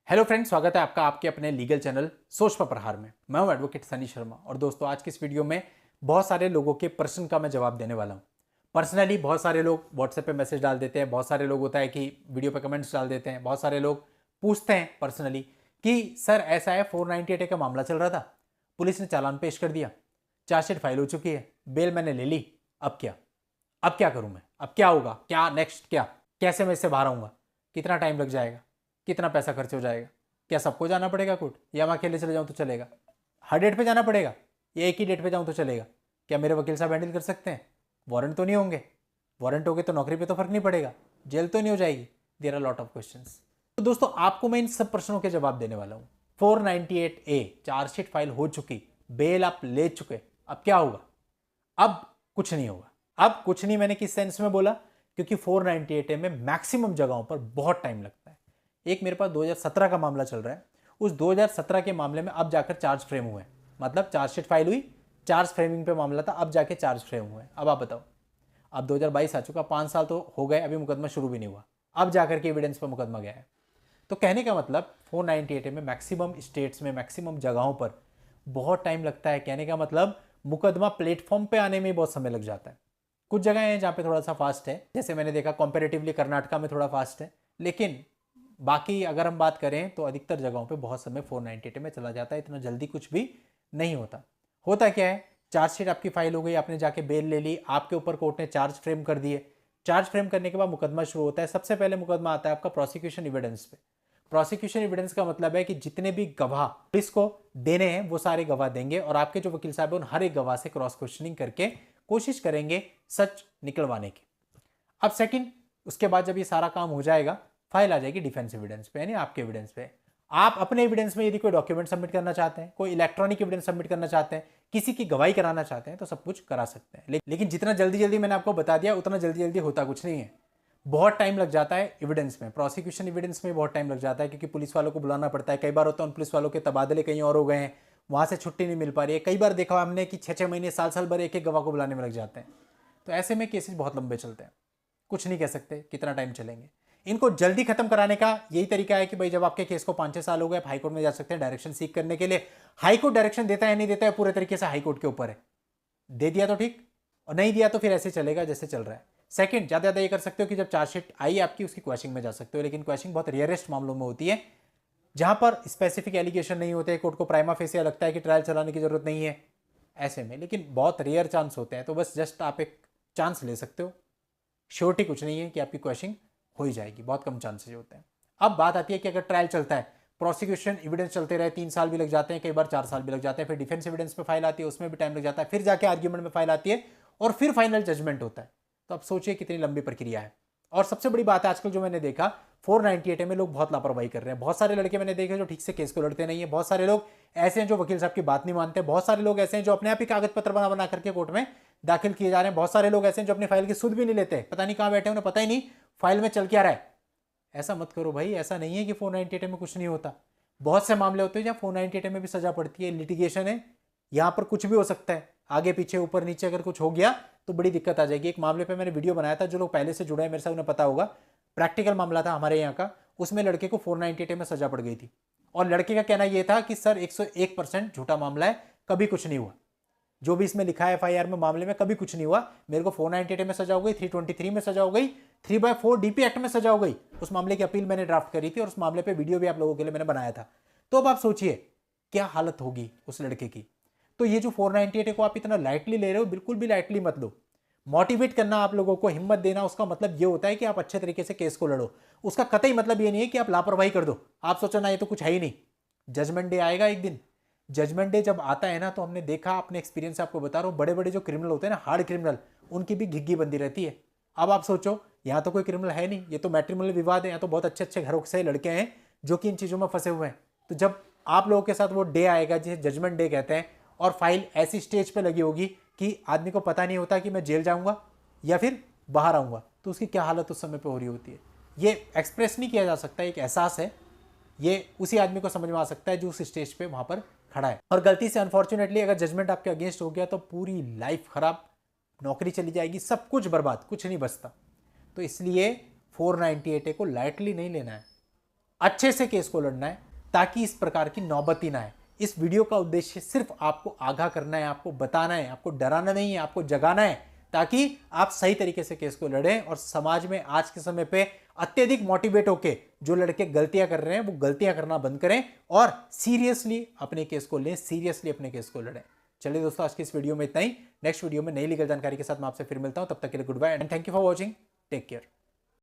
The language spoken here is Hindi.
हेलो फ्रेंड्स, स्वागत है आपका आपके अपने लीगल चैनल सोच पर प्रहार में। मैं हूं एडवोकेट सनी शर्मा और दोस्तों आज की इस वीडियो में बहुत सारे लोगों के प्रश्न का मैं जवाब देने वाला हूं। पर्सनली बहुत सारे लोग व्हाट्सएप पे मैसेज डाल देते हैं, बहुत सारे लोग होता है कि वीडियो पे कमेंट्स डाल देते हैं, बहुत सारे लोग पूछते हैं पर्सनली कि सर ऐसा है 498 का मामला चल रहा था, पुलिस ने चालान पेश कर दिया, चार्जशीट फाइल हो चुकी है, बेल मैंने ले ली, अब क्या करूं मैं, अब क्या होगा, क्या नेक्स्ट, क्या कैसे मैं इससे बाहर आऊंगा, कितना टाइम लग जाएगा, कितना पैसा खर्च हो जाएगा, क्या सबको जाना पड़ेगा कोर्ट या मैं अकेले चले जाऊं तो चलेगा, हर डेट पे जाना पड़ेगा या एक ही डेट पे जाऊं तो चलेगा, क्या मेरे वकील साहब हैंडल कर सकते हैं, वारंट तो नहीं होंगे, वारंट हो गए तो नौकरी पे तो फर्क नहीं पड़ेगा, जेल तो नहीं हो जाएगी। There are lot of questions. तो दोस्तों आपको मैं इन सब प्रश्नों के जवाब देने वाला हूं। 498A चार्जशीट फाइल हो चुकी, बेल आप ले चुके, अब क्या होगा? अब कुछ नहीं होगा। अब कुछ नहीं मैंने किस सेंस में बोला, क्योंकि 498A में मैक्सिमम जगहों पर बहुत टाइम लगता है। एक मेरे पास 2017 का मामला चल रहा है, उस 2017 के मामले में अब जाकर चार्ज फ्रेम हुए, मतलब चार्जशीट फाइल हुई, चार्ज फ्रेमिंग पे मामला था, अब जाके चार्ज फ्रेम हुए। अब आप बताओ, अब 2022 आ चुका, 5 साल तो हो गए, अभी मुकदमा शुरू भी नहीं हुआ, अब जाकर के एविडेंस पर मुकदमा गया है। तो कहने का मतलब 498 में मैक्सिमम स्टेट्स में मैक्सिमम जगहों पर बहुत टाइम लगता है। कहने का मतलब मुकदमा प्लेटफॉर्म पे आने में बहुत समय लग जाता है। कुछ जगह हैं जहाँ पे थोड़ा सा फास्ट है, जैसे मैंने देखा कंपैरेटिवली कर्नाटका में थोड़ा फास्ट है, लेकिन बाकी अगर हम बात करें तो अधिकतर जगहों पे बहुत समय 498 में चला जाता है। इतना जल्दी कुछ भी नहीं होता। होता क्या है, चार्जशीट आपकी फाइल हो गई, आपने जाके बेल ले ली, आपके ऊपर कोर्ट ने चार्ज फ्रेम कर दिए। चार्ज फ्रेम करने के बाद मुकदमा शुरू होता है। सबसे पहले मुकदमा आता है आपका प्रोसिक्यूशन एविडेंस पे। प्रोसिक्यूशन एविडेंस का मतलब है कि जितने भी गवाह पुलिस को देने हैं वो सारे गवाह देंगे और आपके जो वकील साहब हैं उन हर एक गवाह से क्रॉस क्वेश्चनिंग करके कोशिश करेंगे सच निकलवाने की। अब सेकंड, उसके बाद जब ये सारा काम हो जाएगा, फाइल आ जाएगी डिफेंस एविडेंस पे, यानी आपके एविडेंस पे। आप अपने एविडेंस में यदि कोई डॉक्यूमेंट सबमिट करना चाहते हैं, कोई इलेक्ट्रॉनिक एविडेंस सबमिट करना चाहते हैं, किसी की गवाही कराना चाहते हैं, तो सब कुछ करा सकते हैं। लेकिन जितना जल्दी जल्दी मैंने आपको बता दिया उतना जल्दी जल्दी होता कुछ नहीं है। बहुत टाइम लग जाता है एविडेंस में, प्रोसिक्यूशन एविडेंस में बहुत टाइम लग जाता है, क्योंकि पुलिस वालों को बुलाना पड़ता है। कई बार होता है उन पुलिस वालों के तबादले कहीं और हो गए हैं, वहां से छुट्टी नहीं मिल पा रही है। कई बार देखा हमने कि 6-6 महीने, साल भर एक एक गवाह को बुलाने में लग जाते हैं। तो ऐसे में केसेस बहुत लंबे चलते हैं। कुछ नहीं कह सकते कितना टाइम चलेंगे। इनको जल्दी खत्म कराने का यही तरीका है कि भाई जब आपके केस को 5-6 साल हो गए, आप हाईकोर्ट में जा सकते हैं डायरेक्शन सीख करने के लिए। हाईकोर्ट डायरेक्शन देता है नहीं देता है पूरे तरीके से हाईकोर्ट के ऊपर है। दे दिया तो ठीक, और नहीं दिया तो फिर ऐसे चलेगा जैसे चल रहा है। सेकंड, ज्यादा ज्यादा ये कर सकते हो कि जब चार्जशीट आई आपकी, उसकी क्वेश्चनिंग में जा सकते हो, लेकिन क्वेश्चनिंग बहुत रेयरेस्ट मामलों में होती है जहां पर स्पेसिफिक एलिगेशन नहीं होते, कोर्ट को प्राइमा फेसिया लगता है कि ट्रायल चलाने की जरूरत नहीं है ऐसे में। लेकिन बहुत रेयर चांस होते हैं, तो बस जस्ट आप एक चांस ले सकते हो। श्योरिटी कुछ नहीं है कि आपकी क्वेश्चनिंग हो ही जाएगी, बहुत कम चांसेस होते हैं। अब बात आती है कि अगर ट्रायल चलता है, प्रोसिक्यूशन एविडेंस चलते रहे, 3 साल भी लग जाते हैं, कई बार 4 साल भी लग जाते हैं, फिर डिफेंस एविडेंस पे फाइल आती है, उसमें भी टाइम लग जाता है, फिर जाके आर्ग्यूमेंट में फाइल आती है और फिर फाइनल जजमेंट होता है। तो अब सोचिए कितनी लंबी प्रक्रिया है। और सबसे बड़ी बात है आजकल जो मैंने देखा, 498 में लोग बहुत लापरवाही कर रहे हैं। बहुत सारे लड़के मैंने देखे जो ठीक से केस को लड़ते नहीं है, बहुत सारे लोग ऐसे हैं जो वकील साहब की बात नहीं मानते, बहुत सारे लोग ऐसे हैं जो अपने आप ही कागज पत्र बना बना करके कोर्ट में दाखिल किए जा रहे हैं, बहुत सारे लोग ऐसे हैं जो अपनी फाइल की सुध भी नहीं लेते, पता नहीं कहां बैठे, उन्हें पता ही नहीं फाइल में चल क्या रहा है। ऐसा मत करो भाई, ऐसा नहीं है कि 498 में कुछ नहीं होता। बहुत से मामले होते हैं जहां 498 में भी सजा पड़ती है, लिटिगेशन है, यहां पर कुछ भी हो सकता है, आगे पीछे ऊपर नीचे अगर कुछ हो गया तो बड़ी दिक्कत आ जाएगी। एक मामले पे मैंने वीडियो बनाया था, जो लोग पहले से जुड़े हैं मेरे साथ उन्हें पता होगा, प्रैक्टिकल मामला था हमारे यहाँ का, उसमें लड़के को 498 में सजा पड़ गई थी और लड़के का कहना यह था कि सर 101% झूठा मामला है, कभी कुछ नहीं हुआ, जो भी इसमें लिखा है एफआईआर में मामले में कभी कुछ नहीं हुआ, मेरे को 498 में सजा हो गई, 323 में सजा हो गई, 3/4 डीपी एक्ट में सजा हो गई। उस मामले की अपील मैंने ड्राफ्ट करी थी और उस मामले पे वीडियो भी आप लोगों के लिए मैंने बनाया था। तो अब आप सोचिए क्या हालत होगी उस लड़के की। तो ये जो 498 को आप इतना लाइटली ले रहे हो, बिल्कुल भी लाइटली मत लो। मोटिवेट करना, आप लोगों को हिम्मत देना, उसका मतलब ये होता है कि आप अच्छे तरीके से केस को लड़ो। उसका कतई मतलब ये नहीं है कि आप लापरवाही कर दो, आप सोचो ना ये तो कुछ है ही नहीं। जजमेंट डे आएगा एक दिन, जजमेंट डे जब आता है ना, तो हमने देखा, अपने एक्सपीरियंस से आपको बता रहा हूँ, बड़े बड़े जो क्रिमिनल होते हैं ना, हार्ड क्रिमिनल, उनकी भी घिग्गी बंदी रहती है। अब आप सोचो, यहाँ तो कोई क्रिमिनल है नहीं, ये तो मैट्रिमोनियल विवाद है, यहाँ तो बहुत अच्छे अच्छे घरों से लड़के हैं जो कि इन चीज़ों में फंसे हुए हैं। तो जब आप लोगों के साथ वो डे आएगा जिसे जजमेंट डे कहते हैं, और फाइल ऐसी स्टेज पे लगी होगी कि आदमी को पता नहीं होता कि मैं जेल जाऊंगा या फिर बाहर आऊंगा, तो उसकी क्या हालत उस समय पे हो रही होती है, ये एक्सप्रेस नहीं किया जा सकता। एक एहसास है, ये उसी आदमी को समझ में आ सकता है जो उस स्टेज पे वहां पर खड़ा है। और गलती से अनफॉर्चुनेटली अगर जजमेंट आपके अगेंस्ट हो गया तो पूरी लाइफ खराब, नौकरी चली जाएगी, सब कुछ बर्बाद, कुछ नहीं बचता। तो इसलिए 498 को लाइटली नहीं लेना है। अच्छे से केस को लड़ना है ताकि इस प्रकार की नौबत ही ना आए। इस वीडियो का उद्देश्य सिर्फ आपको आगाह करना है, आपको बताना है, आपको डराना नहीं है, आपको जगाना है, ताकि आप सही तरीके से केस को लड़ें और समाज में आज के समय पे अत्यधिक मोटिवेट होके जो लड़के गलतियां कर रहे हैं वो गलतियां करना बंद करें और सीरियसली अपने केस को लें, सीरियसली अपने केस को लड़ें। चलिए दोस्तों, आज की इस वीडियो में इतना ही। नेक्स्ट वीडियो में नई लीगल जानकारी के साथ मैं आपसे फिर मिलता हूं। तब तक के लिए goodbye and thank you for watching. Take care.